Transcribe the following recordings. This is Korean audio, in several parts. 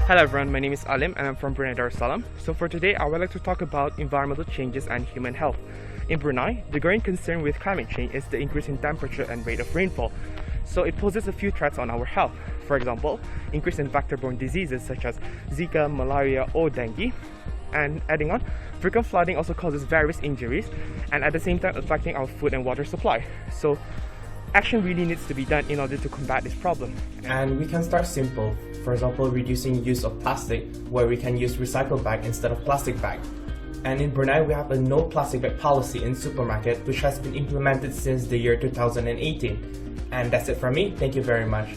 Hello everyone, my name is Alim and I'm from Brunei Darussalam. So for today, I would like to talk about environmental changes and human health. In Brunei, the growing concern with climate change is the increase in temperature and rate of rainfall. So it poses a few threats on our health. For example, increase in vector-borne diseases such as Zika, malaria or dengue. And adding on, frequent flooding also causes various injuries and at the same time affecting our food and water supply. So action really needs to be done in order to combat this problem. And we can start simple. For example, reducing use of plastic, where we can use recycled bag instead of plastic bag. And in Brunei, we have a no plastic bag policy in supermarket, which has been implemented since the year 2018. And that's it from me. Thank you very much.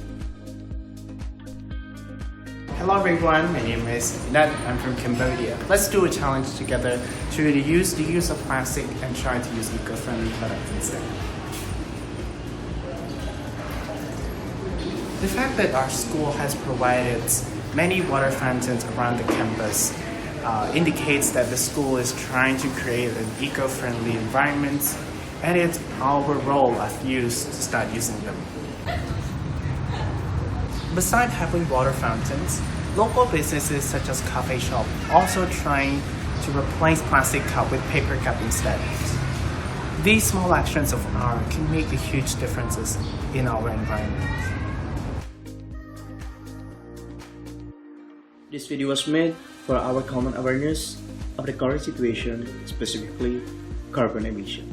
Hello everyone, my name is Nat. I'm from Cambodia. Let's do a challenge together to reduce the use of plastic and try to use eco-friendly products instead. The fact that our school has provided many water fountains around the campus indicates that the school is trying to create an eco-friendly environment, and it's our role as youth to start using them. Besides having water fountains, local businesses such as cafe shop also trying to replace plastic cup with paper cup instead. These small actions of ours can make a huge differences in our environment. This video was made for our common awareness of the current situation, specifically carbon emission.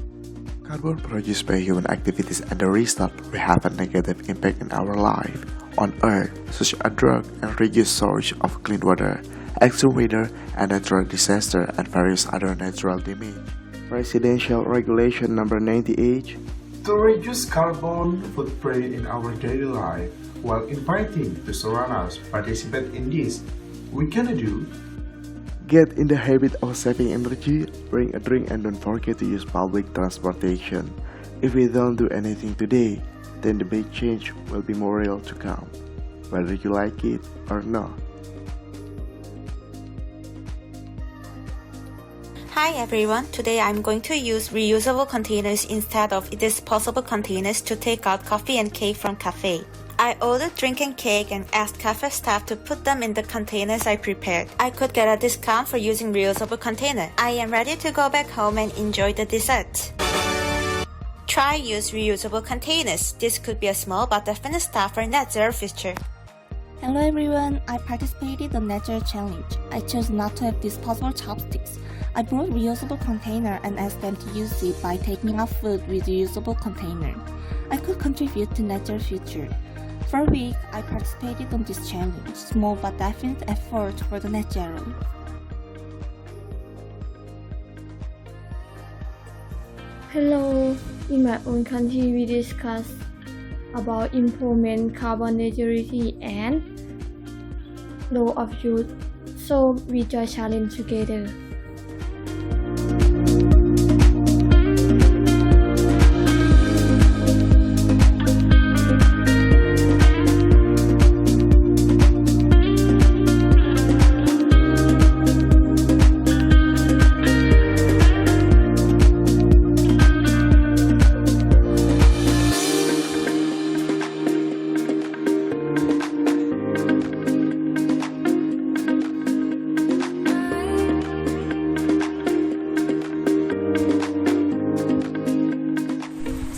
Carbon produced by human activities and the restart will have a negative impact in our life on Earth, such as drought and reduced source of clean water, extreme weather and natural disaster, and various other natural damage. Presidential Regulation Number 98 to reduce carbon footprint in our daily life while inviting to surround us participate in this. We can do: get in the habit of saving energy, bring a drink and don't forget to use public transportation. If we don't do anything today, then the big change will be more real to come, whether you like it or not. Hi everyone, today I'm going to use reusable containers instead of disposable containers to take out coffee and cake from cafe. I ordered drink and cake and asked cafe staff to put them in the containers I prepared. I could get a discount for using reusable container. I am ready to go back home and enjoy the dessert. Try use reusable containers. This could be a small but definite step for net zero future. Hello everyone, I participated in the Net Zero Challenge. I chose not to have disposable chopsticks. I brought reusable container and asked them to use it by taking out food with reusable container. I could contribute to net zero future. For a week, I participated on this challenge, small but definite effort for the net zero. Hello, in my own country we discuss about improvement carbon neutrality and law of youth, so we join challenge together.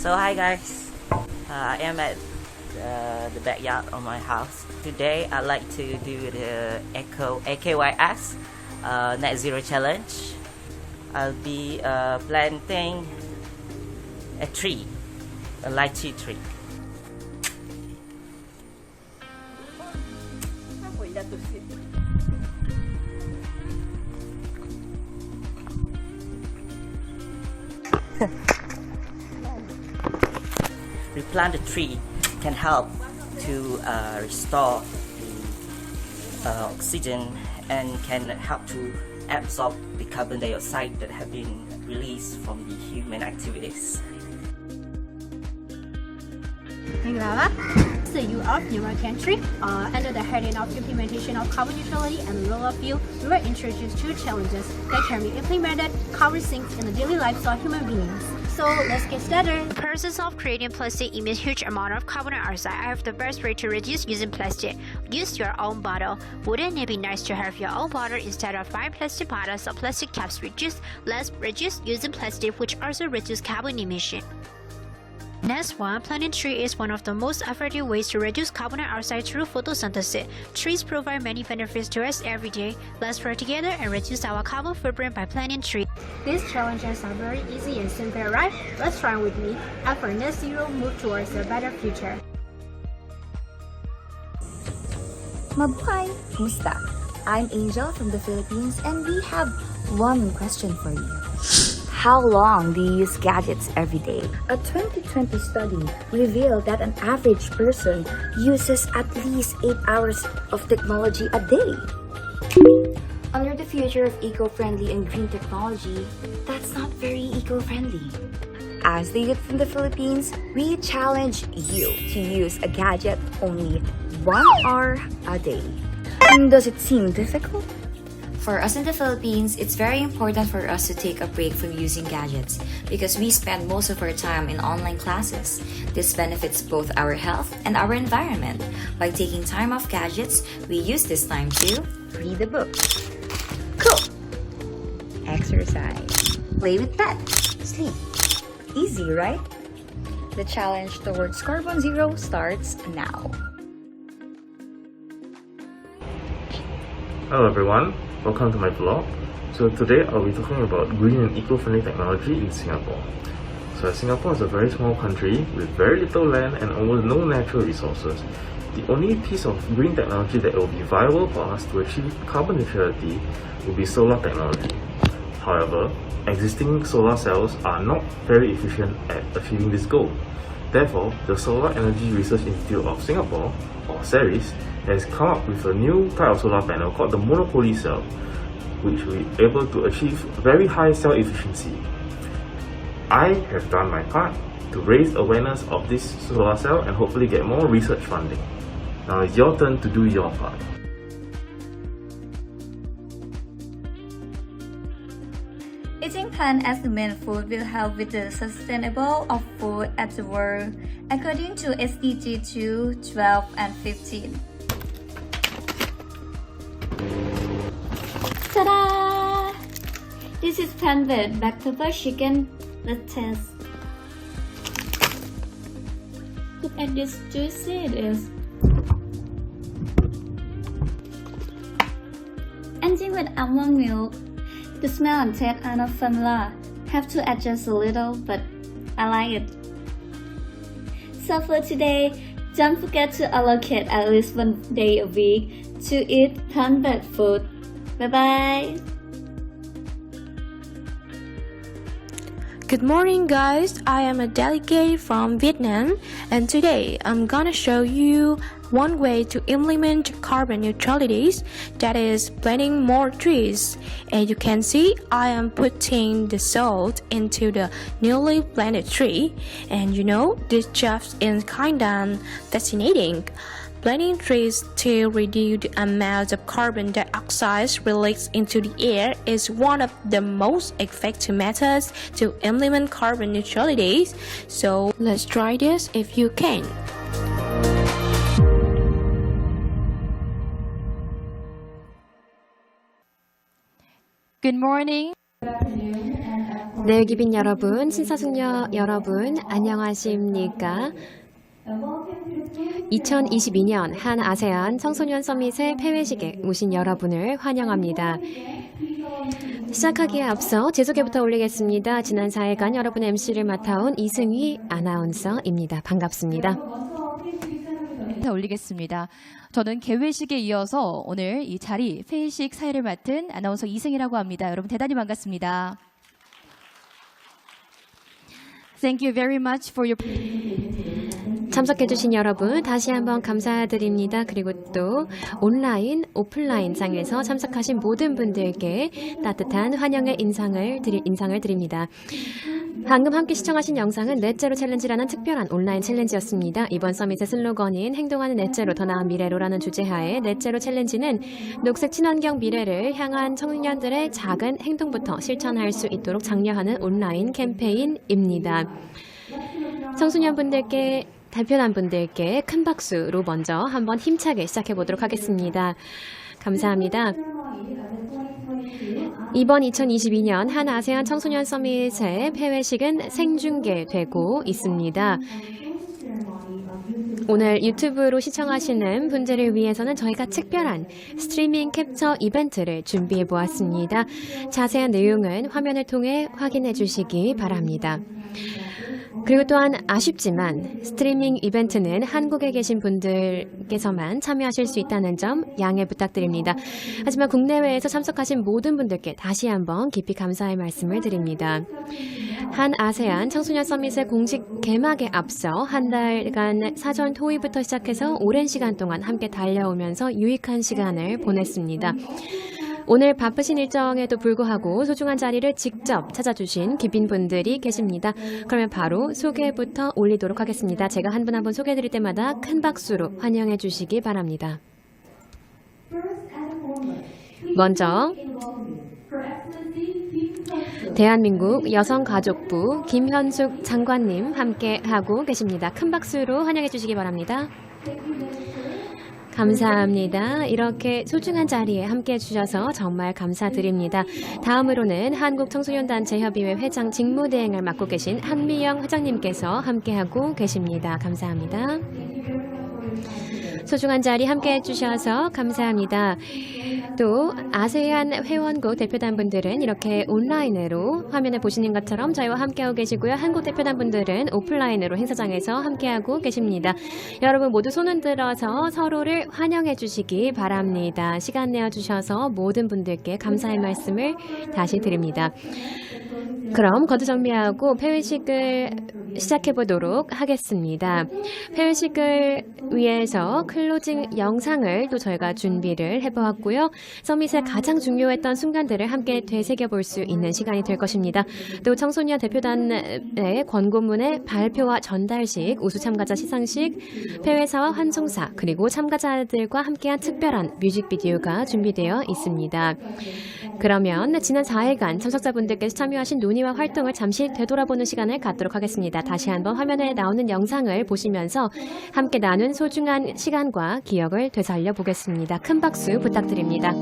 So hi guys, I am at the backyard of my house. Today I'd like to do the AKYS Net Zero Challenge. I'll be planting a tree, a lychee tree. Replant a tree can help to restore the oxygen and can help to absorb the carbon dioxide that have been released from the human activities. ¿Me graba? MCU of Newark Country, under the heading of implementation of carbon neutrality and rule of fuel, we were introduced to challenges that can be implemented, carbon sinks in the daily lives of human beings. So let's get started. The process of creating plastic emits huge amount of carbon dioxide. I have the best way to reduce using plastic. Use your own bottle. Wouldn't it be nice to have your own bottle instead of buying plastic bottles or plastic caps? Let's reduce using plastic, which also reduce carbon emission. Next one, planting trees is one of the most effective ways to reduce carbon dioxide through photosynthesis. Trees provide many benefits to us every day. Let's work together and reduce our carbon footprint by planting trees. These challenges are very easy and simple, right? Let's try with me. After net zero, move towards a better future. Mabuhay! Kumusta? I'm Angel from the Philippines and we have one question for you. How long do you use gadgets every day? A 2020 study revealed that an average person uses at least 8 hours of technology a day. Under the future of eco-friendly and green technology, that's not very eco-friendly. As the youth from the Philippines, we challenge you to use a gadget only 1 hour a day. Does it seem difficult? For us in the Philippines, it's very important for us to take a break from using gadgets because we spend most of our time in online classes. This benefits both our health and our environment. By taking time off gadgets, we use this time to Read a book. Cook. Exercise. Play with pets. Sleep. Easy, right? The challenge towards carbon zero starts now. Hello everyone, welcome to my vlog. So today I'll be talking about green and eco-friendly technology in Singapore. So Singapore is a very small country with very little land and almost no natural resources. The only piece of green technology that will be viable for us to achieve carbon neutrality will be solar technology. However, existing solar cells are not very efficient at achieving this goal. Therefore, the Solar Energy Research Institute of Singapore, or SERIS, has come up with a new type of solar panel called the monopoly cell, which will be able to achieve very high cell efficiency. I have done my part to raise awareness of this solar cell and hopefully get more research funding. Now it's your turn to do your part. Eating plant as the main food will help with the sustainable of food at the world, according to SDG 2, 12, and 15. Ta-da! This is plant-based black pepper chicken. Let's taste. Look at this juicy it is. Ending with almond milk. The smell and taste are not familiar. Have to adjust a little, but I like it. So for today, don't forget to allocate at least 1 day a week to eat plant-based food. Bye-bye! Good morning guys, I am a delegate from Vietnam and today I'm gonna show you one way to implement carbon neutrality, that is planting more trees. As you can see, I am putting the salt into the newly planted tree and you know, this just is kinda fascinating. Planting trees to reduce the amount of carbon dioxide released into the air is one of the most effective methods to implement carbon neutrality. So let's try this if you can. Good morning. 네, 기빈 여러분, 신사숙녀 여러분, 안녕하십니까? 2022년 한 아세안 청소년 서밋의 폐회식에 오신 여러분을 환영합니다. 시작하기에 앞서 제 소개부터 올리겠습니다. 지난 4일간 여러분의 MC를 맡아온 이승희 아나운서입니다. 반갑습니다. 올리겠습니다. 저는 개회식에 이어서 오늘 이 자리 회식 사회를 맡은 아나운서 이승희라고 합니다. 여러분 대단히 반갑습니다. Thank you very much for your 참석해주신 여러분 다시 한번 감사드립니다. 그리고 또 온라인, 오프라인 장에서 참석하신 모든 분들께 따뜻한 환영의 인상을 드립니다. 방금 함께 시청하신 영상은 넷제로 챌린지라는 특별한 온라인 챌린지였습니다. 이번 서밋의 슬로건인 행동하는 넷제로 더 나은 미래로라는 주제하에 넷제로 챌린지는 녹색 친환경 미래를 향한 청년들의 작은 행동부터 실천할 수 있도록 장려하는 온라인 캠페인입니다. 청소년분들께 대표단분들께 큰 박수로 먼저 한번 힘차게 시작해 보도록 하겠습니다. 감사합니다. 이번 2022년 한 아세안 청소년 서밋의 폐회식은 생중계되고 있습니다. 오늘 유튜브로 시청하시는 분들을 위해서는 저희가 특별한 스트리밍 캡처 이벤트를 준비해 보았습니다. 자세한 내용은 화면을 통해 확인해 주시기 바랍니다. 그리고 또한 아쉽지만 스트리밍 이벤트는 한국에 계신 분들께서만 참여하실 수 있다는 점 양해 부탁드립니다. 하지만 국내외에서 참석하신 모든 분들께 다시 한번 깊이 감사의 말씀을 드립니다. 한 아세안 청소년 서밋의 공식 개막에 앞서 한 달간 사전 토의부터 시작해서 오랜 시간 동안 함께 달려오면서 유익한 시간을 보냈습니다. 오늘 바쁘신 일정에도 불구하고 소중한 자리를 직접 찾아주신 귀빈분들이 계십니다. 그러면 바로 소개부터 올리도록 하겠습니다. 제가 한 분 한 분 소개해드릴 때마다 큰 박수로 환영해 주시기 바랍니다. 먼저 대한민국 여성가족부 김현숙 장관님 함께하고 계십니다. 큰 박수로 환영해 주시기 바랍니다. 감사합니다. 이렇게 소중한 자리에 함께해 주셔서 정말 감사드립니다. 다음으로는 한국청소년단체협의회 회장 직무대행을 맡고 계신 한미영 회장님께서 함께하고 계십니다. 감사합니다. 소중한 자리 함께해 주셔서 감사합니다. 또 아세안 회원국 대표단분들은 이렇게 온라인으로 화면에 보시는 것처럼 저희와 함께하고 계시고요. 한국 대표단분들은 오프라인으로 행사장에서 함께하고 계십니다. 여러분 모두 손 흔들어서 서로를 환영해 주시기 바랍니다. 시간 내어주셔서 모든 분들께 감사의 말씀을 다시 드립니다. 그럼 거두정리하고 폐회식을 시작해보도록 하겠습니다. 폐회식을 위해서 클로징 영상을 또 저희가 준비를 해보았고요. 서밋의 가장 중요했던 순간들을 함께 되새겨볼 수 있는 시간이 될 것입니다. 또 청소년 대표단의 권고문의 발표와 전달식, 우수 참가자 시상식, 폐회사와 환송사, 그리고 참가자들과 함께한 특별한 뮤직비디오가 준비되어 있습니다. 그러면 지난 4일간 참석자분들께서 참여하신 논의와 활동을 잠시 되돌아보는 시간을 갖도록 하겠습니다. 다시 한번 화면에 나오는 영상을 보시면서 함께 나눈 소중한 시간과 기억을 되살려 보겠습니다. 큰 박수 부탁드립니다.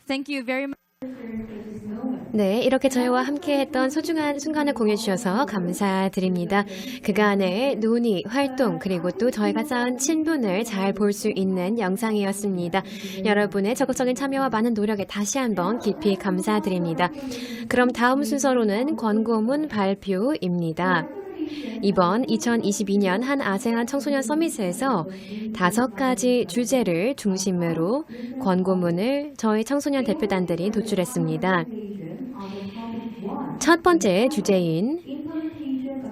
Thank you very much. 네, 이렇게 저희와 함께했던 소중한 순간을 공유해주셔서 감사드립니다. 그간의 논의, 활동, 그리고 또 저희가 쌓은 친분을 잘 볼 수 있는 영상이었습니다. 여러분의 적극적인 참여와 많은 노력에 다시 한번 깊이 감사드립니다. 그럼 다음 순서로는 권고문 발표입니다. 이번 2022년 한 아세안 청소년 서밋에서 5가지 주제를 중심으로 권고문을 저희 청소년 대표단들이 도출했습니다. 첫 번째 주제인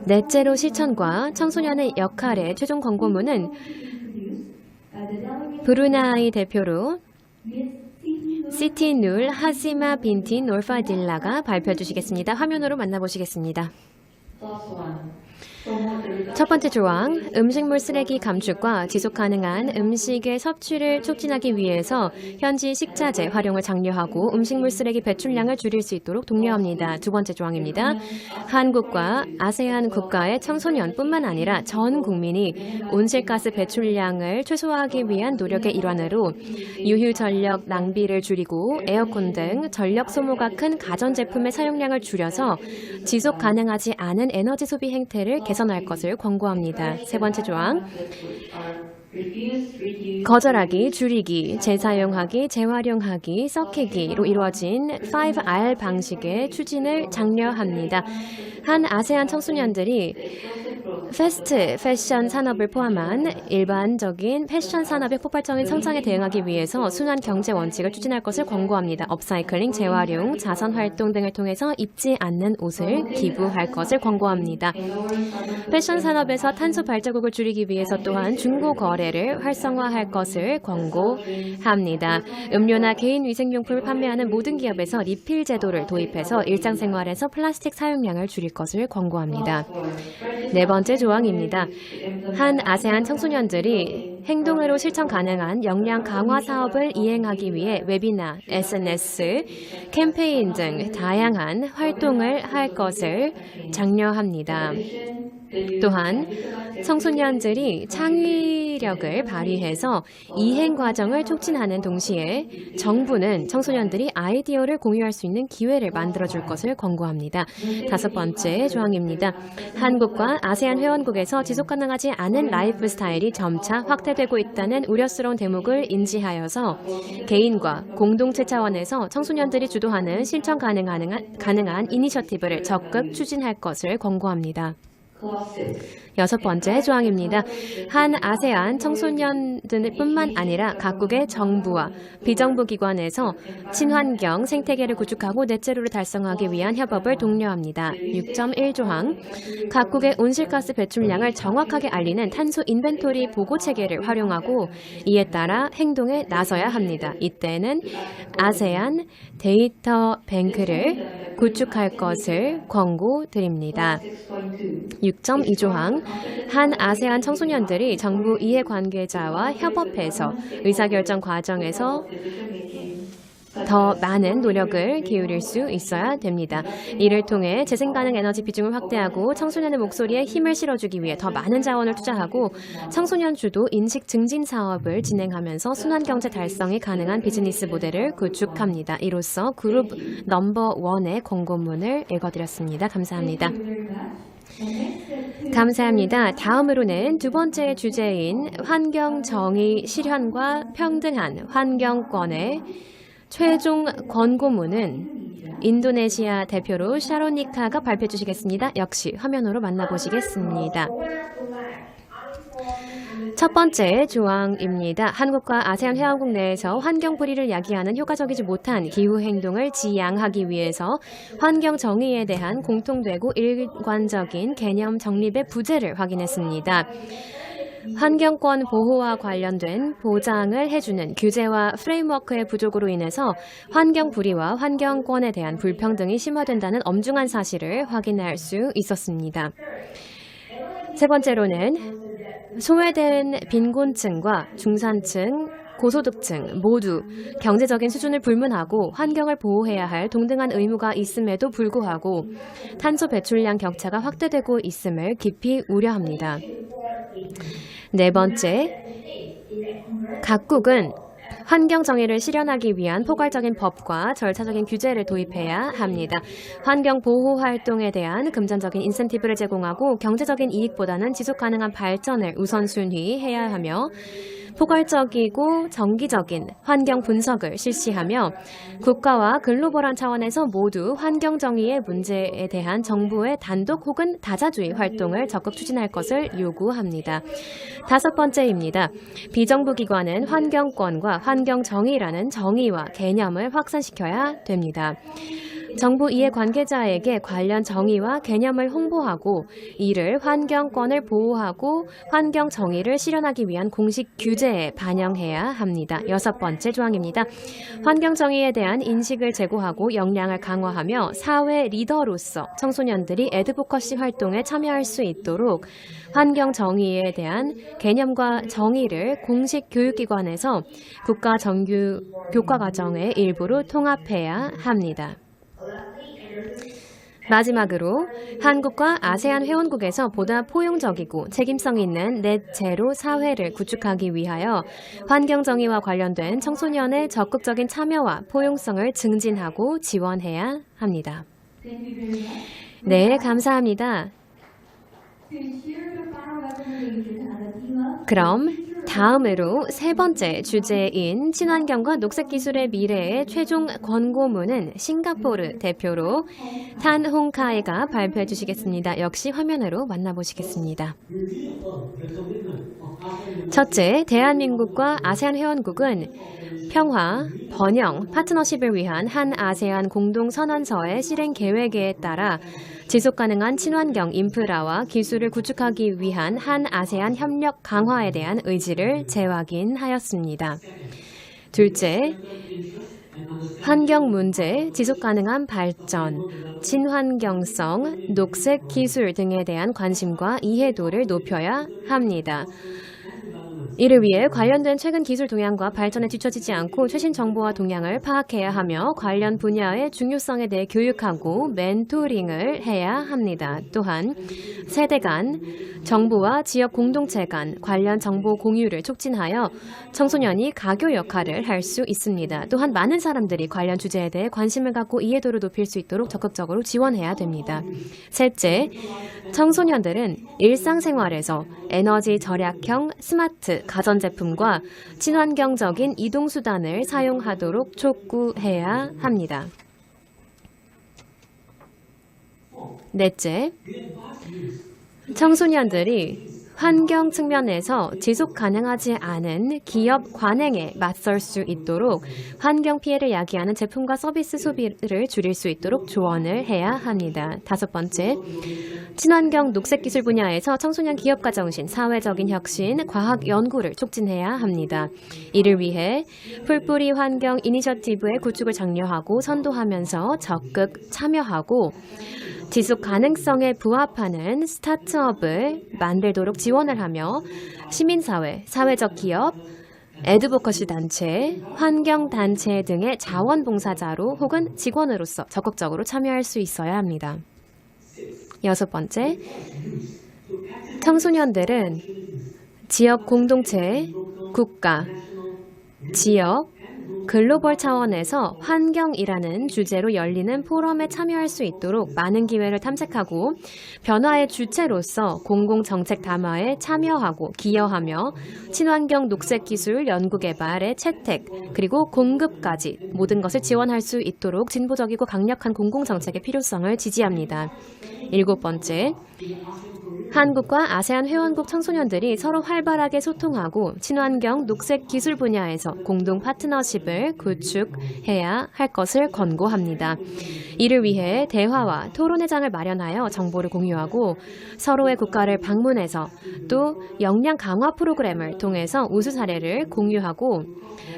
넷제로 실천과 청소년의 역할의 최종 권고문은 브루나이 대표로 시티 눌 하시마 빈티 놀파딜라가 발표해 주시겠습니다. 화면으로 만나보시겠습니다. 첫 번째 조항, 음식물 쓰레기 감축과 지속가능한 음식의 섭취를 촉진하기 위해서 현지 식자재 활용을 장려하고 음식물 쓰레기 배출량을 줄일 수 있도록 독려합니다. 두 번째 조항입니다. 한국과 아세안 국가의 청소년뿐만 아니라 전 국민이 온실가스 배출량을 최소화하기 위한 노력의 일환으로 유휴 전력 낭비를 줄이고 에어컨 등 전력 소모가 큰 가전제품의 사용량을 줄여서 지속 가능하지 않은 에너지 소비 행태를 개선할 것을 권고합니다. 세 번째 조항, 거절하기, 줄이기, 재사용하기, 재활용하기, 썩히기로 이루어진 5R 방식의 추진을 장려합니다. 한 아세안 청소년들이 패스트 패션 산업을 포함한 일반적인 패션 산업의 폭발적인 성장에 대응하기 위해서 순환 경제 원칙을 추진할 것을 권고합니다. 업사이클링, 재활용, 자선 활동 등을 통해서 입지 않는 옷을 기부할 것을 권고합니다. 패션 산업에서 탄소 발자국을 줄이기 위해서 또한 중고 거래를 활성화할 것을 권고합니다. 음료나 개인 위생용품을 판매하는 모든 기업에서 리필 제도를 도입해서 일상생활에서 플라스틱 사용량을 줄일 것을 권고합니다. 네 번째 조항입니다. 한 아세안 청소년들이 행동으로 실천 가능한 역량 강화 사업을 이행하기 위해 웨비나, SNS, 캠페인 등 다양한 활동을 할 것을 장려합니다. 또한 청소년들이 창의력을 발휘해서 이행 과정을 촉진하는 동시에 정부는 청소년들이 아이디어를 공유할 수 있는 기회를 만들어줄 것을 권고합니다. 다섯 번째 조항입니다. 한국과 아세안 회원국에서 지속가능하지 않은 라이프 스타일이 점차 확대되고 있다는 우려스러운 대목을 인지하여서 개인과 공동체 차원에서 청소년들이 주도하는 실천 가능한 이니셔티브를 적극 추진할 것을 권고합니다. 여섯 번째 조항입니다. 한 아세안 청소년들뿐만 아니라 각국의 정부와 비정부 기관에서 친환경 생태계를 구축하고 넷제로를 달성하기 위한 협업을 독려합니다. 6.1조항, 각국의 온실가스 배출량을 정확하게 알리는 탄소 인벤토리 보고 체계를 활용하고 이에 따라 행동에 나서야 합니다. 이때는 아세안 데이터 뱅크를 구축할 것을 권고드립니다. 6.2조항, 한 아세안 청소년들이 정부 이해관계자와 협업해서 의사결정 과정에서 더 많은 노력을 기울일 수 있어야 됩니다. 이를 통해 재생가능 에너지 비중을 확대하고 청소년의 목소리에 힘을 실어주기 위해 더 많은 자원을 투자하고 청소년 주도 인식 증진 사업을 진행하면서 순환경제 달성이 가능한 비즈니스 모델을 구축합니다. 이로써 그룹 넘버1의 권고문을 읽어드렸습니다. 감사합니다. 감사합니다. 다음으로는 두 번째 주제인 환경 정의 실현과 평등한 환경권의 최종 권고문은 인도네시아 대표로 샤로니카가 발표해 주시겠습니다. 역시 화면으로 만나보시겠습니다. 첫 번째 조항입니다. 한국과 아세안 회원국 내에서 환경 불의를 야기하는 효과적이지 못한 기후 행동을 지양하기 위해서 환경 정의에 대한 공통되고 일관적인 개념 정립의 부재를 확인했습니다. 환경권 보호와 관련된 보장을 해주는 규제와 프레임워크의 부족으로 인해서 환경 불의와 환경권에 대한 불평등이 심화된다는 엄중한 사실을 확인할 수 있었습니다. 세 번째로는 소외된 빈곤층과 중산층, 고소득층 모두 경제적인 수준을 불문하고 환경을 보호해야 할 동등한 의무가 있음에도 불구하고 탄소 배출량 격차가 확대되고 있음을 깊이 우려합니다. 네 번째, 각국은 환경 정의를 실현하기 위한 포괄적인 법과 절차적인 규제를 도입해야 합니다. 환경 보호 활동에 대한 금전적인 인센티브를 제공하고 경제적인 이익보다는 지속 가능한 발전을 우선순위해야 하며 포괄적이고 정기적인 환경 분석을 실시하며 국가와 글로벌한 차원에서 모두 환경 정의의 문제에 대한 정부의 단독 혹은 다자주의 활동을 적극 추진할 것을 요구합니다. 5번째입니다. 비정부 기관은 환경권과 환경 정의라는 정의와 개념을 확산시켜야 됩니다. 정부 이해관계자에게 관련 정의와 개념을 홍보하고 이를 환경권을 보호하고 환경 정의를 실현하기 위한 공식 규제에 반영해야 합니다. 6번째 조항입니다. 환경 정의에 대한 인식을 제고하고 역량을 강화하며 사회 리더로서 청소년들이 애드보커시 활동에 참여할 수 있도록 환경 정의에 대한 개념과 정의를 공식 교육기관에서 국가 정규 교과과정의 일부로 통합해야 합니다. 마지막으로 한국과 아세안 회원국에서 보다 포용적이고 책임성 있는 넷 제로 사회를 구축하기 위하여 환경 정의와 관련된 청소년의 적극적인 참여와 포용성을 증진하고 지원해야 합니다. 네, 감사합니다. 그럼 다음으로 3번째 주제인 친환경과 녹색기술의 미래의 최종 권고문은 싱가포르 대표로 탄 홍카이가 발표해 주시겠습니다. 역시 화면으로 만나보시겠습니다. 첫째, 대한민국과 아세안 회원국은 평화, 번영, 파트너십을 위한 한 아세안 공동선언서의 실행 계획에 따라 지속가능한 친환경 인프라와 기술을 구축하기 위한 한 아세안 협력 강화에 대한 의지를 재확인하였습니다. 둘째, 환경 문제, 지속가능한 발전, 친환경성, 녹색 기술 등에 대한 관심과 이해도를 높여야 합니다. 이를 위해 관련된 최근 기술 동향과 발전에 뒤처지지 않고 최신 정보와 동향을 파악해야 하며 관련 분야의 중요성에 대해 교육하고 멘토링을 해야 합니다. 또한 세대 간, 정부와 지역 공동체 간 관련 정보 공유를 촉진하여 청소년이 가교 역할을 할 수 있습니다. 또한 많은 사람들이 관련 주제에 대해 관심을 갖고 이해도를 높일 수 있도록 적극적으로 지원해야 됩니다. 셋째, 청소년들은 일상생활에서 에너지 절약형 스마트 가전제품과 친환경적인 이동수단을 사용하도록 촉구해야 합니다. 넷째, 청소년들이 환경 측면에서 지속 가능하지 않은 기업 관행에 맞설 수 있도록 환경 피해를 야기하는 제품과 서비스 소비를 줄일 수 있도록 조언을 해야 합니다. 5번째, 친환경 녹색 기술 분야에서 청소년 기업가 정신, 사회적인 혁신, 과학 연구를 촉진해야 합니다. 이를 위해 풀뿌리 환경 이니셔티브의 구축을 장려하고 선도하면서 적극 참여하고 지속 가능성에 부합하는 스타트업을 만들도록 지원을 하며 시민사회, 사회적 기업, 애드보커시 단체, 환경단체 등의 자원봉사자로 혹은 직원으로서 적극적으로 참여할 수 있어야 합니다. 6번째, 청소년들은 지역 공동체, 국가, 지역, 글로벌 차원에서 환경이라는 주제로 열리는 포럼에 참여할 수 있도록 많은 기회를 탐색하고 변화의 주체로서 공공정책 담화에 참여하고 기여하며 친환경 녹색기술 연구개발의 채택 그리고 공급까지 모든 것을 지원할 수 있도록 진보적이고 강력한 공공정책의 필요성을 지지합니다. 7번째, 한국과 아세안 회원국 청소년들이 서로 활발하게 소통하고 친환경 녹색 기술 분야에서 공동 파트너십을 구축해야 할 것을 권고합니다. 이를 위해 대화와 토론회 장을 마련하여 정보를 공유하고 서로의 국가를 방문해서 또 역량 강화 프로그램을 통해서 우수 사례를 공유하고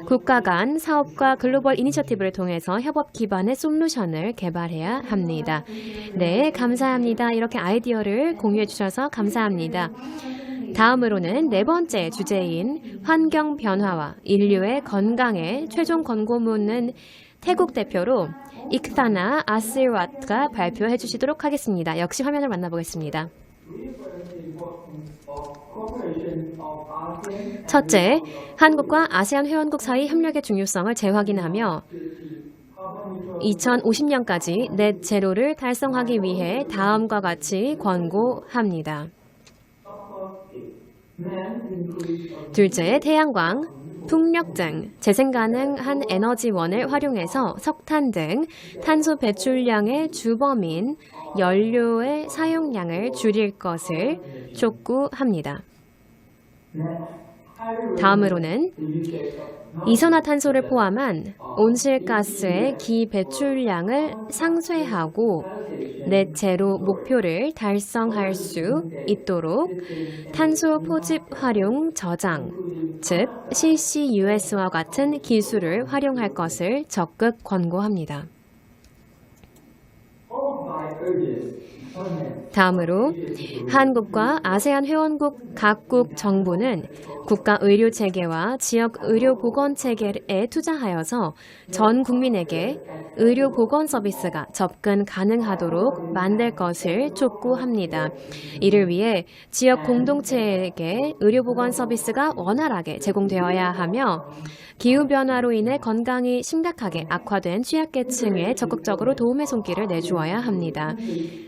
국가 간 사업과 글로벌 이니셔티브를 통해서 협업 기반의 솔루션을 개발해야 합니다. 네, 감사합니다. 이렇게 아이디어를 공유해 주셔서 감사합니다. 다음으로는 4번째 주제인 환경 변화와 인류의 건강의 최종 권고문은 태국 대표로 익타나 아시르왓가 발표해 주시도록 하겠습니다. 역시 화면을 만나보겠습니다. 첫째, 한국과 아세안 회원국 사이 협력의 중요성을 재확인하며 2050년까지 넷 제로를 달성하기 위해 다음과 같이 권고합니다. 둘째, 태양광, 풍력 등 재생 가능한 에너지원을 활용해서 석탄 등 탄소 배출량의 주범인 연료의 사용량을 줄일 것을 촉구합니다. 다음으로는 이산화탄소를 포함한 온실가스의 기배출량을 상쇄하고 넷 제로 목표를 달성할 수 있도록 탄소 포집 활용 저장, 즉 CCUS와 같은 기술을 활용할 것을 적극 권고합니다. 다음으로 한국과 아세안 회원국 각국 정부는 국가 의료 체계와 지역 의료 보건 체계에 투자하여서 전 국민에게 의료 보건 서비스가 접근 가능하도록 만들 것을 촉구합니다. 이를 위해 지역 공동체에게 의료 보건 서비스가 원활하게 제공되어야 하며 기후변화로 인해 건강이 심각하게 악화된 취약계층에 적극적으로 도움의 손길을 내주어야 합니다.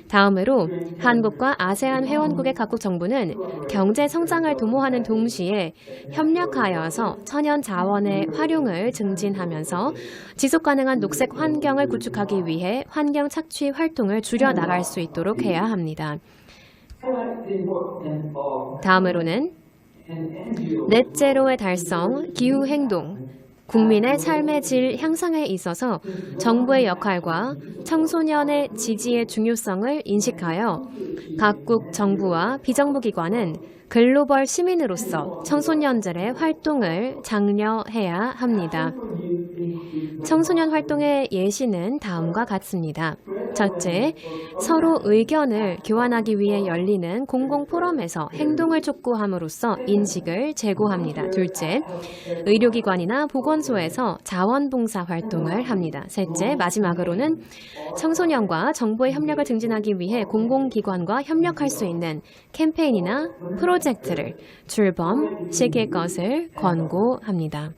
다음으로 한국과 아세안 회원국의 각국 정부는 경제 성장을 도모하는 동시에 협력하여서 천연 자원의 활용을 증진하면서 지속 가능한 녹색 환경을 구축하기 위해 환경 착취 활동을 줄여 나갈 수 있도록 해야 합니다. 다음으로는 넷제로의 달성, 기후행동, 국민의 삶의 질 향상에 있어서 정부의 역할과 청소년의 지지의 중요성을 인식하여 각국 정부와 비정부기관은 글로벌 시민으로서 청소년들의 활동을 장려해야 합니다. 청소년 활동의 예시는 다음과 같습니다. 첫째, 서로 의견을 교환하기 위해 열리는 공공포럼에서 행동을 촉구함으로써 인식을 제고합니다. 둘째, 의료기관이나 보건소에서 자원봉사 활동을 합니다. 셋째, 마지막으로는 청소년과 정부의 협력을 증진하기 위해 공공기관과 협력할 수 있는 캠페인이나 프로젝트를 출범시킬 것을 권고합니다.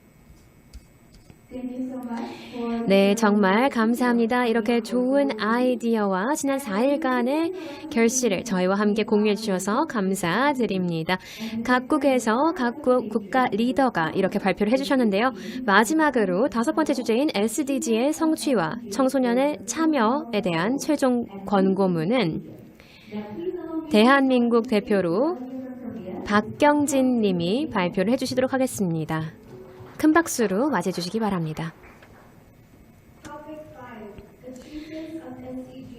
네, 정말 감사합니다. 이렇게 좋은 아이디어와 지난 4일간의 결실을 저희와 함께 공유해 주셔서 감사드립니다. 각국에서 각국 국가 리더가 이렇게 발표를 해주셨는데요. 마지막으로 5번째 주제인 SDG의 성취와 청소년의 참여에 대한 최종 권고문은 대한민국 대표로 박경진 님이 발표를 해주시도록 하겠습니다. 큰 박수로 맞이해 주시기 바랍니다.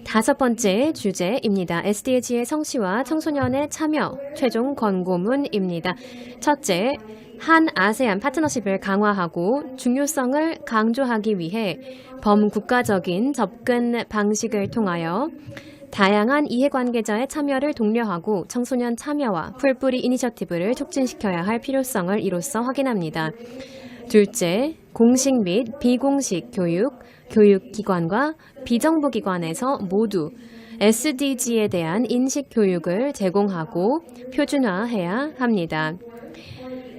5번째 주제입니다. SDG의 성취와 청소년의 참여 최종 권고문입니다. 첫째, 한 아세안 파트너십을 강화하고 중요성을 강조하기 위해 범국가적인 접근 방식을 통하여 다양한 이해관계자의 참여를 독려하고 청소년 참여와 풀뿌리 이니셔티브를 촉진시켜야 할 필요성을 이로써 확인합니다. 둘째, 공식 및 비공식 교육기관과 비정부기관에서 모두 SDG에 대한 인식 교육을 제공하고 표준화해야 합니다.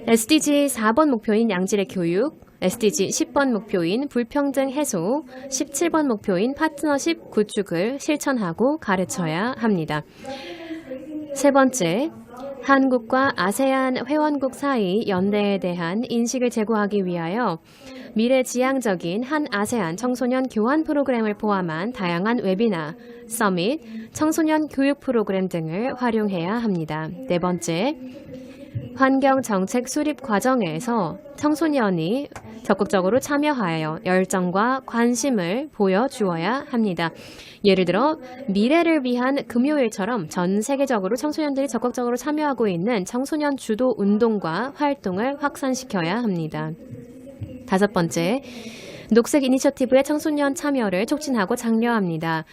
SDG 4번 목표인 양질의 교육, SDG 10번 목표인 불평등 해소, 17번 목표인 파트너십 구축을 실천하고 가르쳐야 합니다. 세 번째, 한국과 아세안 회원국 사이 연대에 대한 인식을 제고하기 위하여 미래지향적인 한 아세안 청소년 교환 프로그램을 포함한 다양한 웨비나, 서밋, 청소년 교육 프로그램 등을 활용해야 합니다. 네 번째, 환경정책 수립 과정에서 청소년이 적극적으로 참여하여 열정과 관심을 보여주어야 합니다. 예를 들어 미래를 위한 금요일처럼 전 세계적으로 청소년들이 적극적으로 참여하고 있는 청소년 주도 운동과 활동을 확산시켜야 합니다. 5번째, 녹색 이니셔티브의 청소년 참여를 촉진하고 장려합니다.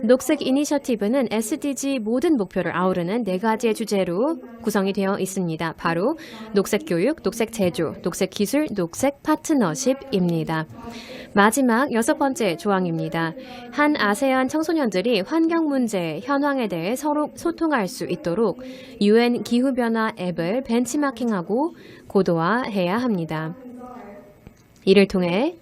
녹색 이니셔티브는 SDG 모든 목표를 아우르는 4가지의 주제로 구성이 되어 있습니다. 바로 녹색 교육, 녹색 제조, 녹색 기술, 녹색 파트너십입니다. 마지막 6번째 조항입니다. 한 아세안 청소년들이 환경 문제, 현황에 대해 서로 소통할 수 있도록 UN 기후변화 앱을 벤치마킹하고 고도화해야 합니다. 이를 통해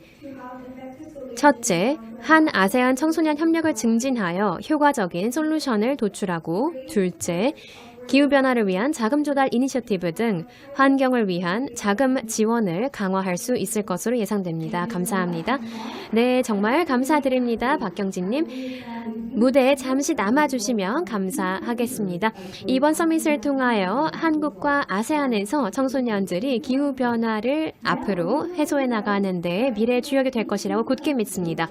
첫째, 한 아세안 청소년 협력을 증진하여 효과적인 솔루션을 도출하고 둘째, 기후변화를 위한 자금 조달 이니셔티브 등 환경을 위한 자금 지원을 강화할 수 있을 것으로 예상됩니다. 감사합니다. 네, 정말 감사드립니다. 박경진님. 무대에 잠시 남아주시면 감사하겠습니다. 이번 서밋을 통하여 한국과 아세안에서 청소년들이 기후변화를 앞으로 해소해 나가는 데 미래의 주역이 될 것이라고 굳게 믿습니다.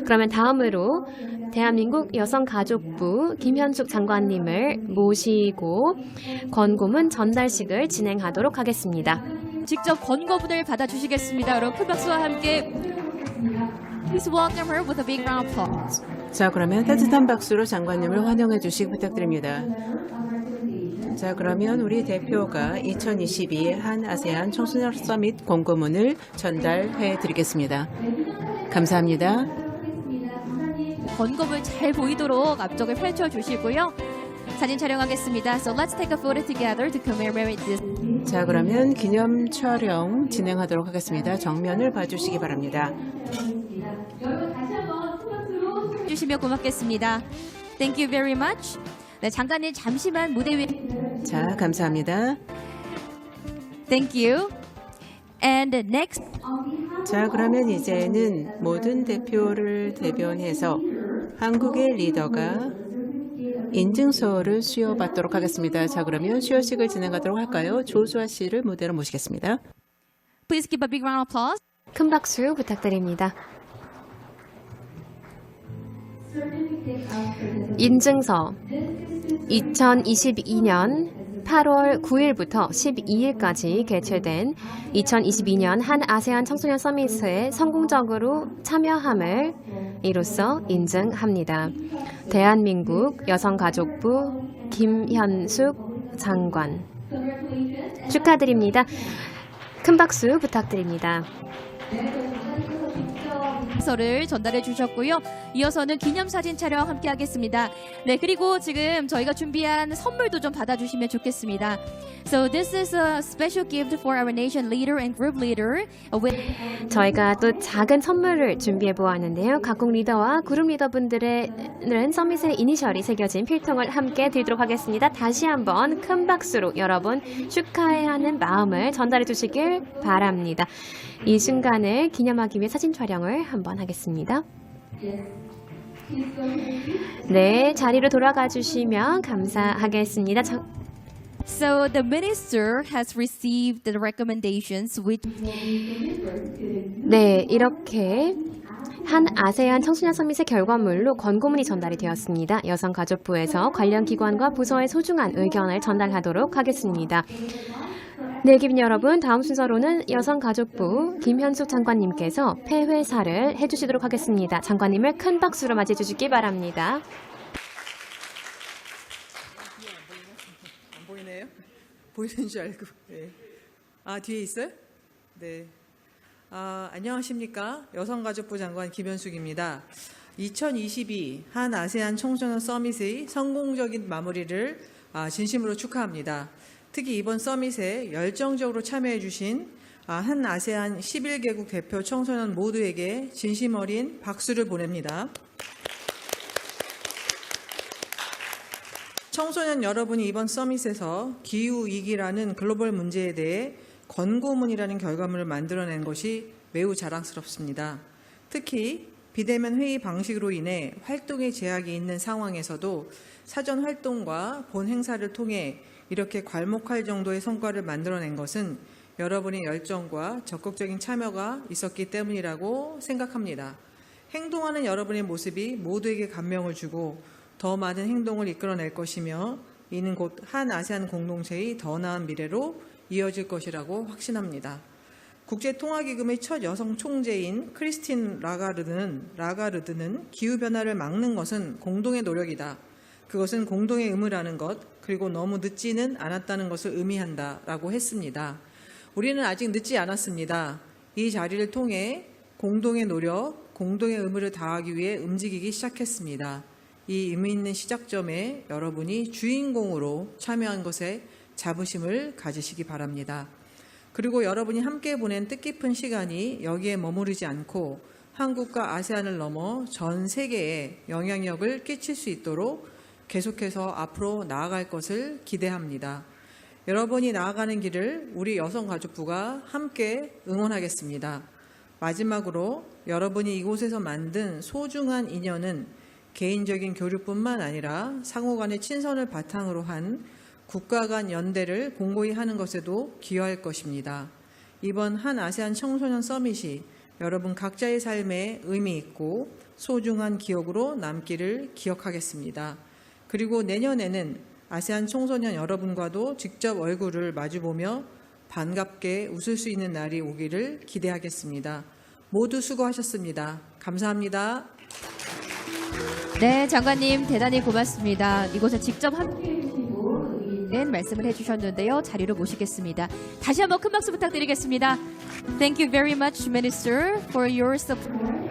그러면 다음으로 대한민국 여성가족부 김현숙 장관님을 모시고 권고문 전달식을 진행하도록 하겠습니다. 직접 권고문을 받아주시겠습니다. 여러분 큰 박수와 함께 Please welcome her with a big round of applause. 자, 그러면 따뜻한 박수로 장관님을 환영해 주시기 부탁드립니다. 자, 그러면 우리 대표가 2022 한 아세안 청소년 서밋 권고문을 전달해 드리겠습니다. 감사합니다. 권고문 잘 보이도록 앞쪽을 펼쳐주시고요. 사진 촬영하겠습니다. So let's take a photo together to commemorate this. 자, 그러면 기념 촬영 진행하도록 하겠습니다. 정면을 봐주시기 바랍니다. 주시면 고맙겠습니다. Thank you very much. 네, 장관님 잠시만 무대 위에. 자, 감사합니다. Thank you. And next. 자, 그러면 이제는 모든 대표를 대변해서 한국의 리더가 인증서를 수여받도록 하겠습니다. 자, 그러면 수여식을 진행하도록 할까요? 조수아 씨를 무대로 모시겠습니다. Please give a big round of applause. 큰 박수 부탁드립니다. 인증서 2022년 8월 9일부터 12일까지 개최된 2022년 한 아세안 청소년 서밋에 성공적으로 참여함을 이로써 인증합니다. 대한민국 여성가족부 김현숙 장관 축하드립니다. 큰 박수 부탁드립니다. 서를 전달해 주셨고요. 이어서는 기념사진 촬영 함께 하겠습니다. 네, 그리고 지금 저희가 준비한 선물도 좀 받아주시면 좋겠습니다. So this is a special gift for our nation leader and group leader. 저희가 또 작은 선물을 준비해 보았는데요. 각국 리더와 그룹 리더분들은 서밋의 이니셜이 새겨진 필통을 함께 드리도록 하겠습니다. 다시 한번 큰 박수로 여러분 축하해야 하는 마음을 전달해 주시길 바랍니다. 이 순간을 기념하기 위해 사진 촬영을 한번 하겠습니다. 네, 자리로 돌아가 주시면 감사하겠습니다. So the minister has received the recommendations which. 네, 이렇게 한 아세안 청소년 서밋의 결과물로 권고문이 전달이 되었습니다. 여성가족부에서 관련 기관과 부서의 소중한 의견을 전달하도록 하겠습니다. 네, 기빈 여러분, 다음 순서로는 여성가족부 김현숙 장관님께서 폐회사를 해주시도록 하겠습니다. 장관님을 큰 박수로 맞이해 주시기 바랍니다. 안 보이네요? 보이는 줄 알고. 네. 아, 뒤에 있어요? 네. 안녕하십니까? 여성가족부 장관 김현숙입니다. 2022 한 아세안 청소년 서밋의 성공적인 마무리를 진심으로 축하합니다. 특히 이번 서밋에 열정적으로 참여해 주신 한 아세안 11개국 대표 청소년 모두에게 진심 어린 박수를 보냅니다. 청소년 여러분이 이번 서밋에서 기후위기라는 글로벌 문제에 대해 권고문이라는 결과물을 만들어낸 것이 매우 자랑스럽습니다. 특히 비대면 회의 방식으로 인해 활동에 제약이 있는 상황에서도 사전 활동과 본 행사를 통해 이렇게 괄목할 정도의 성과를 만들어낸 것은 여러분의 열정과 적극적인 참여가 있었기 때문이라고 생각합니다. 행동하는 여러분의 모습이 모두에게 감명을 주고 더 많은 행동을 이끌어낼 것이며 이는 곧 한 아세안 공동체의 더 나은 미래로 이어질 것이라고 확신합니다. 국제통화기금의 첫 여성 총재인 크리스틴 라가르드는 기후변화를 막는 것은 공동의 노력이다. 그것은 공동의 의무라는 것, 그리고 너무 늦지는 않았다는 것을 의미한다라고 했습니다. 우리는 아직 늦지 않았습니다. 이 자리를 통해 공동의 노력, 공동의 의무를 다하기 위해 움직이기 시작했습니다. 이 의미 있는 시작점에 여러분이 주인공으로 참여한 것에 자부심을 가지시기 바랍니다. 그리고 여러분이 함께 보낸 뜻깊은 시간이 여기에 머무르지 않고 한국과 아세안을 넘어 전 세계에 영향력을 끼칠 수 있도록 계속해서 앞으로 나아갈 것을 기대합니다. 여러분이 나아가는 길을 우리 여성가족부가 함께 응원하겠습니다. 마지막으로 여러분이 이곳에서 만든 소중한 인연은 개인적인 교류뿐만 아니라 상호 간의 친선을 바탕으로 한 국가 간 연대를 공고히 하는 것에도 기여할 것입니다. 이번 한 아세안 청소년 서밋이 여러분 각자의 삶에 의미 있고 소중한 기억으로 남기를 기억하겠습니다. 그리고 내년에는 아세안 청소년 여러분과도 직접 얼굴을 마주보며 반갑게 웃을 수 있는 날이 오기를 기대하겠습니다. 모두 수고하셨습니다. 감사합니다. 네, 장관님 대단히 고맙습니다. 이곳에 직접 함께해주시고 말씀을 해주셨는데요. 자리로 모시겠습니다. 다시 한번 큰 박수 부탁드리겠습니다. Thank you very much, Minister, for your support.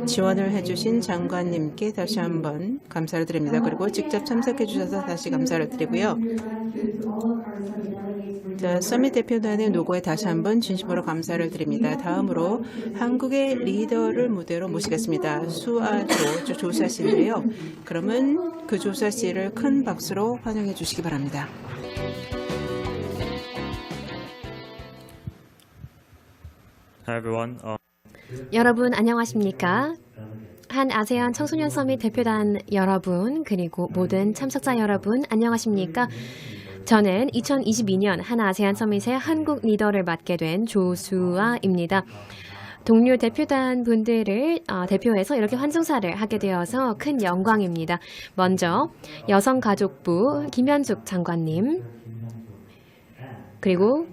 지원을 해주신 장관님께 다시 한번 감사를 드립니다. 그리고 직접 참석해 주셔서 다시 감사를 드리고요. 자, 서밋 대표단의 노고에 다시 한번 진심으로 감사를 드립니다. 다음으로 한국의 리더를 무대로 모시겠습니다. 수아조 조사 씨인데요. 그러면 그 조사 씨를 큰 박수로 환영해 주시기 바랍니다. Hi everyone. 여러분 안녕하십니까? 한 아세안 청소년 서밋 대표단 여러분 그리고 모든 참석자 여러분 안녕하십니까? 저는 2022년 한 아세안 서밋의 한국 리더를 맡게 된 조수아입니다. 동료 대표단 분들을 대표해서 이렇게 환송사를 하게 되어서 큰 영광입니다. 먼저 여성가족부 김현숙 장관님 그리고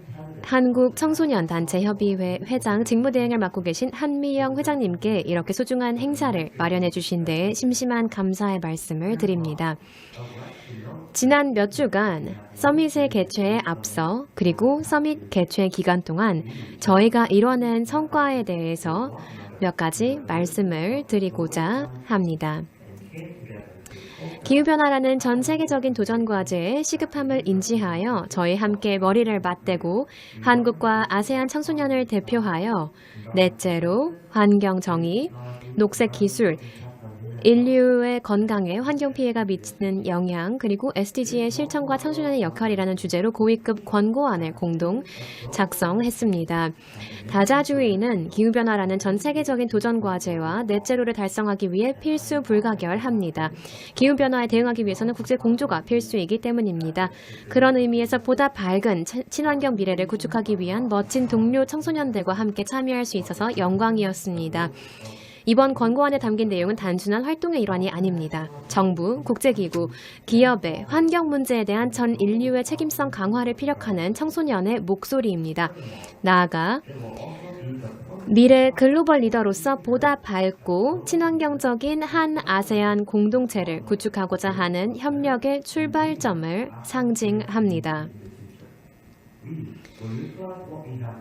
한국청소년단체협의회 회장 직무대행을 맡고 계신 한미영 회장님께 이렇게 소중한 행사를 마련해 주신 데에 심심한 감사의 말씀을 드립니다. 지난 몇 주간 서밋의 개최에 앞서 그리고 서밋 개최 기간 동안 저희가 이뤄낸 성과에 대해서 몇 가지 말씀을 드리고자 합니다. 기후변화라는 전 세계적인 도전 과제의 시급함을 인지하여 저희 함께 머리를 맞대고 한국과 아세안 청소년을 대표하여 넷째로 환경 정의, 녹색 기술, 인류의 건강에 환경 피해가 미치는 영향 그리고 SDG의 실천과 청소년의 역할이라는 주제로 고위급 권고안을 공동 작성했습니다. 다자주의는 기후변화라는 전 세계적인 도전 과제와 넷제로를 달성하기 위해 필수 불가결합니다. 기후변화에 대응하기 위해서는 국제 공조가 필수이기 때문입니다. 그런 의미에서 보다 밝은 친환경 미래를 구축하기 위한 멋진 동료 청소년들과 함께 참여할 수 있어서 영광이었습니다. 이번 권고안에 담긴 내용은 단순한 활동의 일환이 아닙니다. 정부, 국제기구, 기업의 환경 문제에 대한 전 인류의 책임성 강화를 피력하는 청소년의 목소리입니다. 나아가 미래 글로벌 리더로서 보다 밝고 친환경적인 한 아세안 공동체를 구축하고자 하는 협력의 출발점을 상징합니다.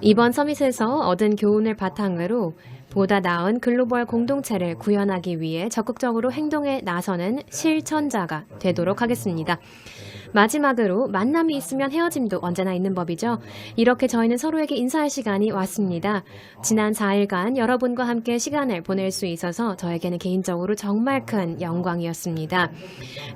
이번 서밋에서 얻은 교훈을 바탕으로 보다 나은 글로벌 공동체를 구현하기 위해 적극적으로 행동에 나서는 실천자가 되도록 하겠습니다. 마지막으로 만남이 있으면 헤어짐도 언제나 있는 법이죠. 이렇게 저희는 서로에게 인사할 시간이 왔습니다. 지난 4일간 여러분과 함께 시간을 보낼 수 있어서 저에게는 개인적으로 정말 큰 영광이었습니다.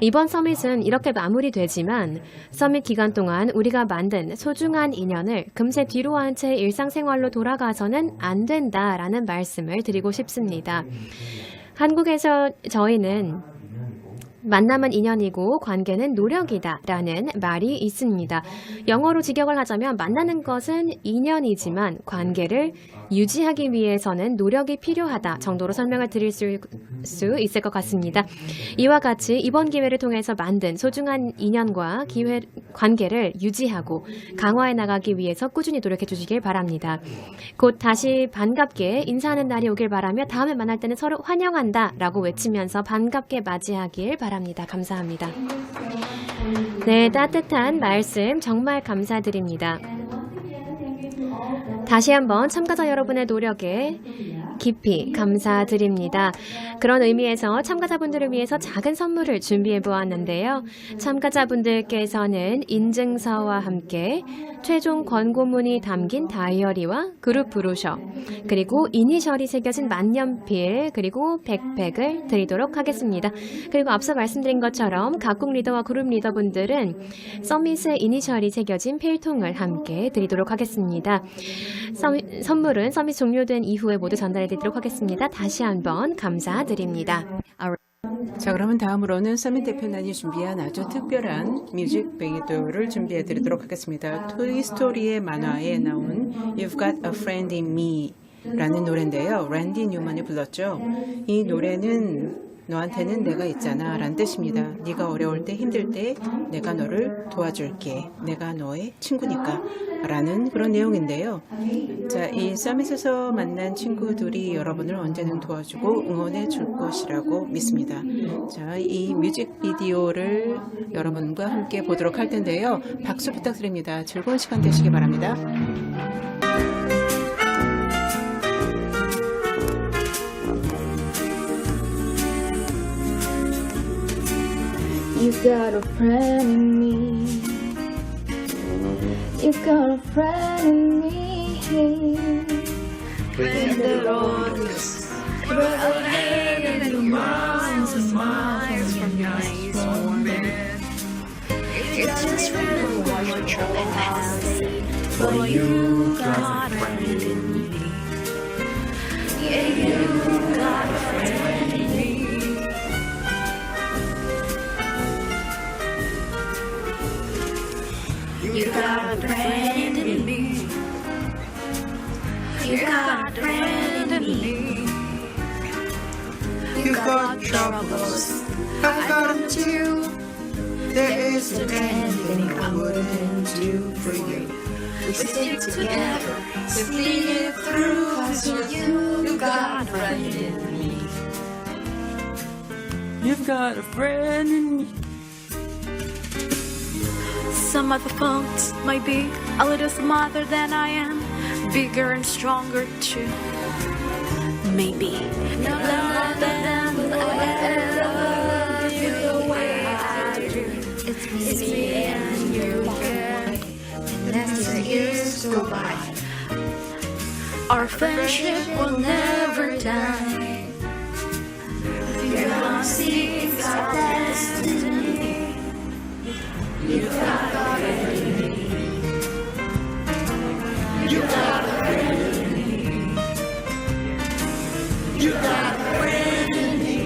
이번 서밋은 이렇게 마무리되지만 서밋 기간 동안 우리가 만든 소중한 인연을 금세 뒤로 한 채 일상생활로 돌아가서는 안 된다라는 말씀을 드리고 싶습니다. 한국에서 저희는 만남은 인연이고 관계는 노력이다 라는 말이 있습니다. 영어로 직역을 하자면 만나는 것은 인연이지만 관계를 유지하기 위해서는 노력이 필요하다 정도로 설명을 드릴 수 있을 것 같습니다. 이와 같이 이번 기회를 통해서 만든 소중한 인연과 관계를 유지하고 강화해 나가기 위해서 꾸준히 노력해 주시길 바랍니다. 곧 다시 반갑게 인사하는 날이 오길 바라며 다음에 만날 때는 서로 환영한다 라고 외치면서 반갑게 맞이하길 바랍니다. 감사합니다. 네, 따뜻한 말씀 정말 감사드립니다. 다시 한번 참가자 여러분의 노력에 깊이 감사드립니다. 그런 의미에서 참가자분들을 위해서 작은 선물을 준비해 보았는데요. 참가자분들께서는 인증서와 함께 최종 권고문이 담긴 다이어리와 그룹 브로셔, 그리고 이니셜이 새겨진 만년필, 그리고 백팩을 드리도록 하겠습니다. 그리고 앞서 말씀드린 것처럼 각국 리더와 그룹 리더분들은 서밋의 이니셜이 새겨진 필통을 함께 드리도록 하겠습니다. 선물은 서밋 종료된 이후에 모두 전달해 드리도록 하겠습니다. 다시 한번 감사드립니다. 자, 그러면 다음으로는 서밋 대표단이 준비한 아주 특별한 뮤직비디오를 준비해 드리도록 하겠습니다. 토이스토리의 만화에 나온 You've Got a Friend in Me 라는 노래인데요. 랜디 뉴먼이 불렀죠. 이 노래는 너한테는 내가 있잖아 라는 뜻입니다. 네가 어려울 때 힘들 때 내가 너를 도와줄게. 내가 너의 친구니까 라는 그런 내용인데요. 자, 이 서밋에서 만난 친구들이 여러분을 언제는 도와주고 응원해 줄 것이라고 믿습니다. 자, 이 뮤직비디오를 여러분과 함께 보도록 할 텐데요. 박수 부탁드립니다. 즐거운 시간 되시기 바랍니다. You got a friend in me. You got a friend in me. Friend that always brought a hand and miles and miles from nice warm bed. It's just remember what your trouble has, but you got a friend in me. Yeah, you got a friend in me. You got a friend in me. You got a friend in me. You got troubles, I got them too. There isn't anything I wouldn't do for you. We stick together, simply live through. 'Cause you got a friend in me. You've got a friend in me. Some other folks might be a little smarter than I am, bigger and stronger too. Maybe none of them will ever love you the way I do. It's me and you, girl, and as the years go by, our friendship will never die. You're gonna see it's our destiny. You got a friend in me. You got a friend in me. You got a friend in me.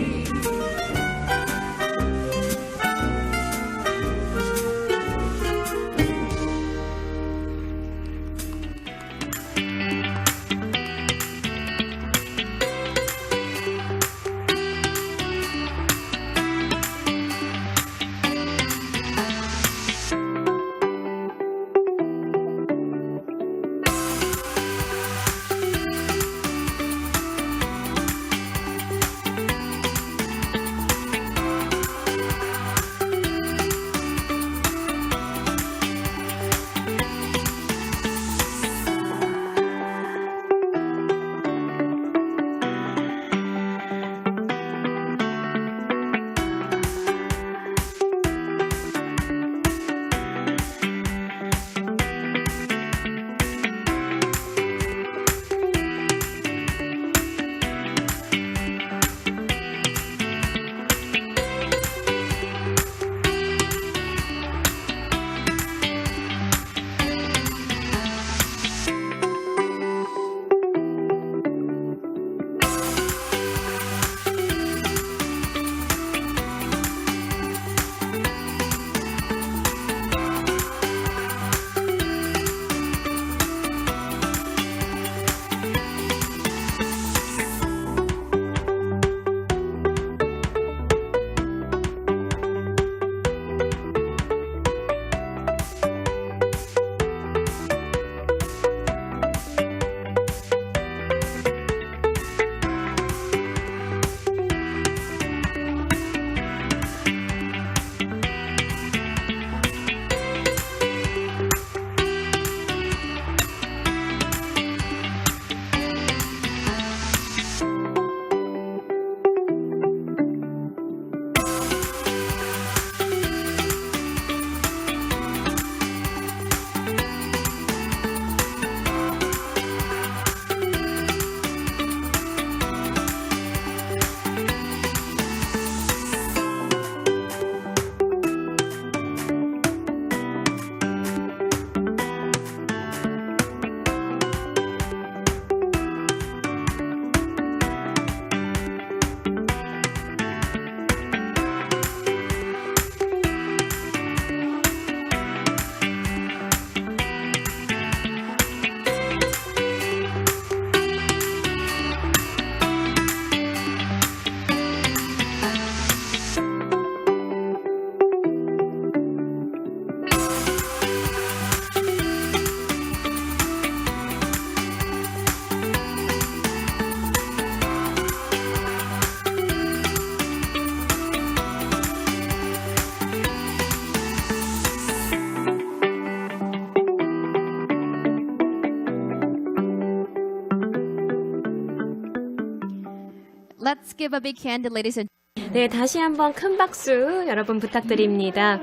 let's give a big hand, ladies and 네, 다시 한번 큰 박수 여러분 부탁드립니다.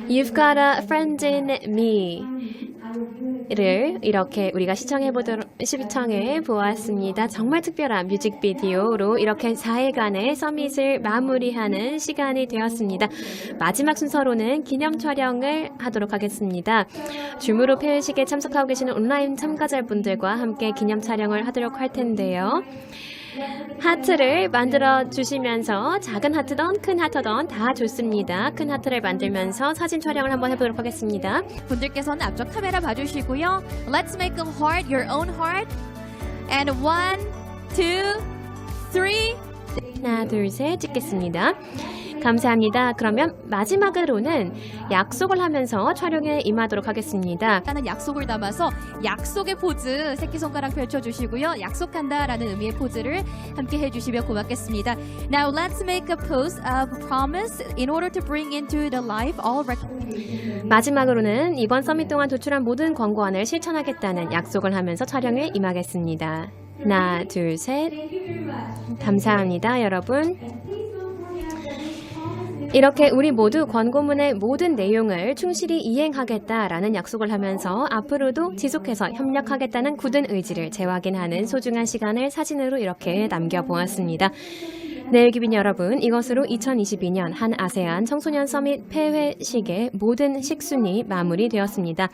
You've got a friend in me 를 이렇게 우리가 시청해 보았습니다. 정말 특별한 뮤직비디오로 이렇게 4일간의 서밋을 마무리하는 시간이 되었습니다. 마지막 순서로는 기념 촬영을 하도록 하겠습니다. 줌으로 폐회식에 참석하고 계시는 온라인 참가자분들과 함께 기념 촬영을 하도록 할 텐데요. 하트를 만들어 주시면서 작은 하트든 큰 하트든 다 좋습니다. 큰 하트를 만들면서 사진 촬영을 한번 해보도록 하겠습니다. 분들께서는 앞쪽 카메라 봐주시고요. Let's make a heart, your own heart. And 1, 2, 3. 하나, 둘, 셋 찍겠습니다. 감사합니다. 그러면 마지막으로는 약속을 하면서 촬영에 임하도록 하겠습니다. 라는 약속을 담아서 약속의 포즈 새끼손가락 펼쳐주시고요. 약속한다라는 의미의 포즈를 함께 해주시면 고맙겠습니다. Now let's make a pose of promise in order to bring into the life all 마지막으로는 이번 서밋 동안 도출한 모든 권고안을 실천하겠다는 약속을 하면서 촬영에 임하겠습니다. 하나, 둘, 셋. 감사합니다, 여러분. 이렇게 우리 모두 권고문의 모든 내용을 충실히 이행하겠다라는 약속을 하면서 앞으로도 지속해서 협력하겠다는 굳은 의지를 재확인하는 소중한 시간을 사진으로 이렇게 남겨보았습니다. 네, 기빈 여러분, 이것으로 2022년 한 아세안 청소년 서밋 폐회식의 모든 식순이 마무리되었습니다.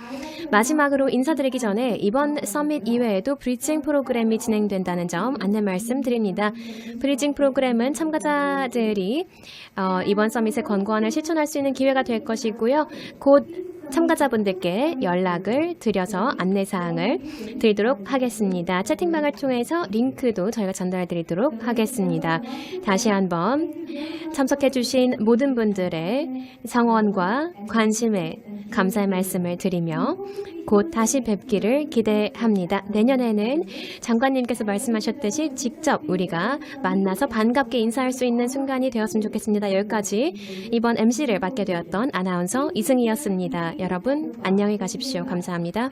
마지막으로 인사드리기 전에 이번 서밋 이외에도 브리징 프로그램이 진행된다는 점 안내 말씀드립니다. 브리징 프로그램은 참가자들이 이번 서밋의 권고안을 실천할 수 있는 기회가 될 것이고요. 곧 참가자분들께 연락을 드려서 안내사항을 드리도록 하겠습니다. 채팅방을 통해서 링크도 저희가 전달해드리도록 하겠습니다. 다시 한번 참석해주신 모든 분들의 성원과 관심에 감사의 말씀을 드리며 곧 다시 뵙기를 기대합니다. 내년에는 장관님께서 말씀하셨듯이 직접 우리가 만나서 반갑게 인사할 수 있는 순간이 되었으면 좋겠습니다. 여기까지 이번 MC를 맡게 되었던 아나운서 이승희였습니다. 여러분 안녕히 가십시오. 감사합니다.